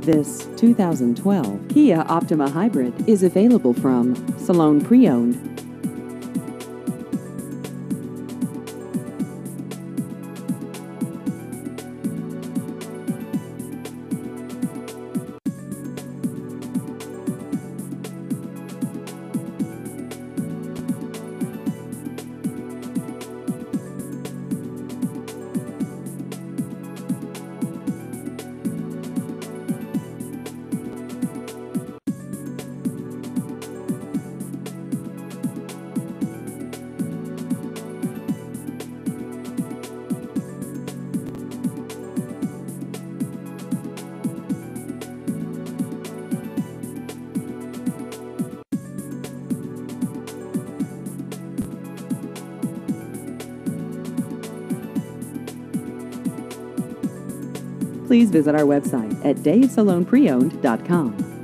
This 2012 Kia Optima Hybrid is available from Salone Pre-Owned. Please visit our website at davesalonepreowned.com.